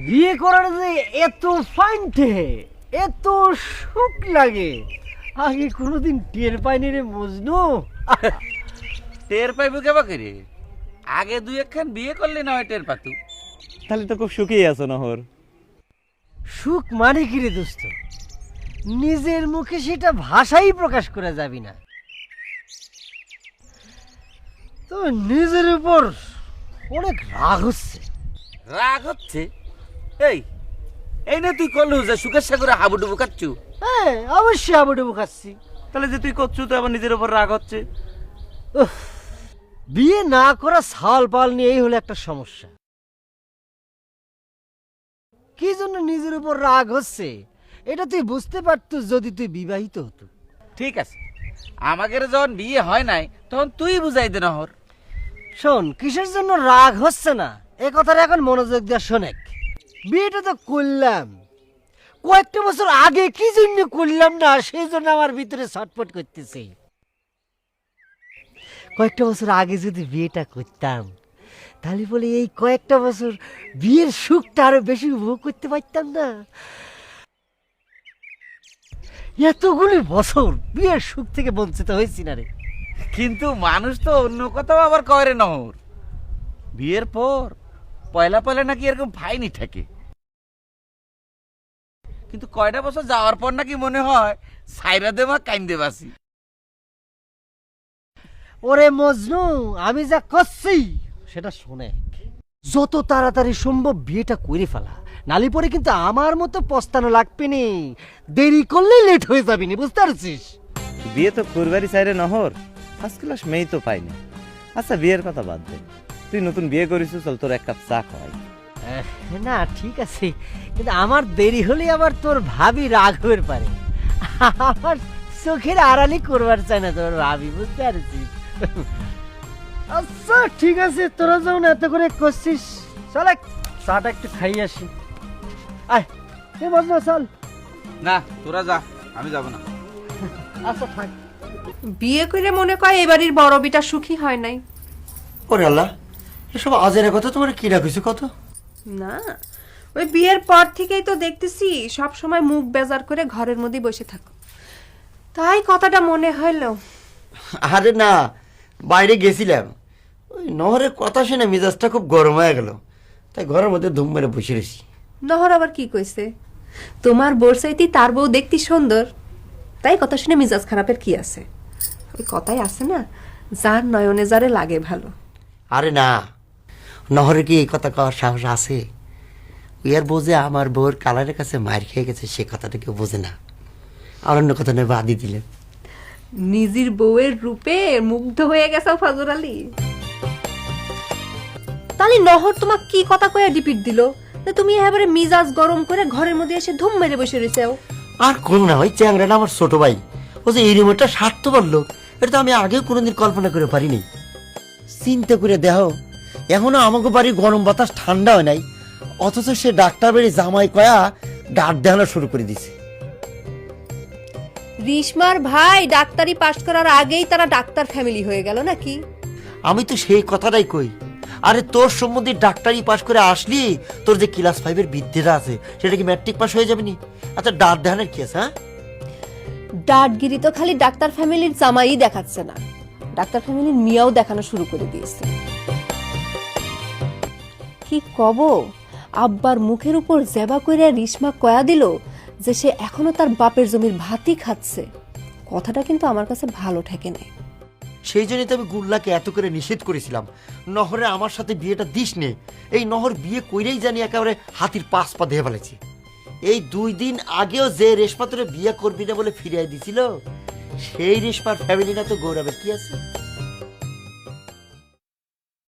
বিয়ে করার যে এত ফাইনটে, এত সুখ লাগে, আগে কোনোদিন টের পাইনি রে মজনু। টের পাইব কেবা করে? আগে দুই একখান বিয়ে করলে না হয় টের পাতু। তাহলে তো খুব সুখী আছো নহর। সুখ মানে কি রে দোস্ত? নিজের মুখে সেটা ভাষাই প্রকাশ করা যাবি না। তো নিজের উপর অনেক রাগ হচ্ছে। রাগ হচ্ছে? এই এই না তুই করলু যে সুখের সাগরে হাবুডুবু খাচ্ছু? হ্যাঁ, অবশ্যই আবুডুবু খাচ্ছি। তাহলে যে তুই করছু তো আবার নিজের উপর রাগ হচ্ছে। উফ, বিয়ে না করা সাল পাল নিয়েই হলো একটা সমস্যা। কি জন্য নিজের উপর রাগ হচ্ছে এটা তুই বুঝতে পারতো যদি তুই বিবাহিত হতো। ঠিক আছে, আমাদের যখন বিয়ে হয় নাই তখন তুই বুঝাই দে নহর। শোন, কিসের জন্য রাগ হচ্ছে না এ কথাটা এখন মনোযোগ দিয়ে শোনেক। বিয়েটা তো করলাম, কয়েকটা বছর আগে কি জন্য করলাম না সেই জন্য আমার ভিতরে ছটফট করতেছে। কয়েকটা বছর আগে যদি বিয়েটা করতাম তাহলে বলে এই কয়েকটা বছর বিয়ের সুখটা আরো বেশি উপভোগ করতে পারতাম না। এতগুলি বছর বিয়ের সুখ থেকে বঞ্চিত হয়েছি না রে। কিন্তু মানুষ তো অন্য কথাও আবার করে নহর। বিয়ের পর পয়লা পয়লা নাকি এরকম ফাইনি থাকে, কিন্তু কয়টা বছর যাওয়ার পর নাকি মনে হয় সাইরা দেমা কাইন্দে বাসি। ওরে মজনু, আমি যা করছি সেটা শোনে, যত তাড়াতাড়ি সম্ভব বিয়েটা করে ফেলা, নালি পরে কিন্তু আমার মতো পস্তানো লাগবে নি। দেরি করলে লেট হয়ে যাবি নি, বুঝতে পারছিস? বিয়ে তো করবারই চাইরে নহর, ফার্স্ট ক্লাস মেয়ে তো পাইনি। আচ্ছা বিয়ের কথা বাদ দে, তুই নতুন বিয়ে করিস, চল তোর এক কাপ চা খাওয়াই। না ঠিক আছে, কিন্তু আমার দেরি হলে আবার তোর ভাবি রাগ হয়ে পারে। আমার চোখের আড়ালি করবার চাই না তোর ভাবি, বুঝতে পারছিস? আচ্ছা ঠিক আছে, তোরা যখন এত করে করছিস চল চাটা একটু খাই আসি। আয় এ মজনু চল। না তোরা যা, আমি যাব না। আচ্ছা থাক। বিয়ে করে মনে করে এবাড়ির বড় বিটা সুখী হয় নাই। ওরে আল্লাহ, এসব আজের কথা তোমার কি রাখিস কত? না, ওই বিয়ের পর থেকেই তো দেখতেছি সব সময় মুখ বেজার করে ঘরের মধ্যে বসে থাকো, তাই কথাটা মনে হইলো। আরে না, বাইরে গেছিলাম, ওই নহরের কথা শুনে মেজাজটা খুব গরম হয়ে গেল, তাই ঘরের মধ্যে ধুম মেরে বসে রয়েছি। নহর আবার কি কইছে? তোমার বোরসাইতি তার বউ দেখতে সুন্দর, তাই কথা শুনে মিজাজ খারাপের কি আছে? ওই কথাই আছে না, যার নয়নে যারে লাগে ভালো। আরে না, নহরে কি এই কথা কওয়ার সাহস আছে? ইয়ার বোঝে আমার বউর কালারের কাছে মার খেয়ে গেছে, সে কথাটা কেউ বোঝে না। আর অন্য কথা নেই, বাদই দিলেন। নিজের বউয়ের রূপে মুগ্ধ হয়ে গেছে ফজর আলী। তাহলে নহর তোমাক কি কথা কয়ে রিপিট দিল যে তুমি এবারে মিজাজ গরম করে ঘরের মধ্যে এসে ধুম মেরে বসে রয়েছেও? আর কোন না, ওই চ্যাংরাটা আমার ছোট ভাই, ও যে এই রিমোটটা স্বার্থপর লোক, এটা তো আমি আগেও কোনোদিন কল্পনা করে পারিনি। চিন্তা করে দেখো, এখনো আমাকে বাড়ি গরম বাতাস ঠান্ডা হয় নাই, অথচ সে ডাক্তার বাড়ি জামাই কয়া ডাক দেখানো শুরু করে দিছে। রিশমার ভাই ডাক্তারি পাশ করার আগেই তারা ডাক্তার ফ্যামিলি হয়ে গেল নাকি? আমি তো সেই কথাটাই কই, আরে তোর সম্বন্ধে ডাক্তারি পাশ করে আসলি, তোর যে ক্লাস 5-এর বিদ্যাটা আছে সেটা কি ম্যাট্রিক পাস হয়ে যাবে নি? আচ্ছা ডাক দেখানোর কি আছে? হ্যাঁ, ডাটগিরি তো খালি ডাক্তার ফ্যামিলির জামাই দেখাচ্ছে না, ডাক্তার ফ্যামিলির মিয়াও দেখানো শুরু করে দিয়েছে। কি কব, আব্বার মুখের উপর জেবা কইরা রিশমা কয়া দিল যে সে এখনো তার বাপের জমির ভাতই খাচ্ছে। কথাটা কিন্তু আমার কাছে ভালো ঠেকে নাই। সেই জন্যই তো আমি গুল্লাকে এত করে নিষেধ করেছিলাম, নহরে আমার সাথে বিয়েটা দিস নে। এই নহর বিয়ে কইরেই জানি একেবারে হাতির পাশ পা দিয়ে ফেলেছি। এই 2 দিন আগেও যে রেশমা তোরে বিয়ে করবি না বলে ফিরিয়ে দিছিল, সেই রেশমার ফ্যামিলি না তো গৌরবের কি আছে?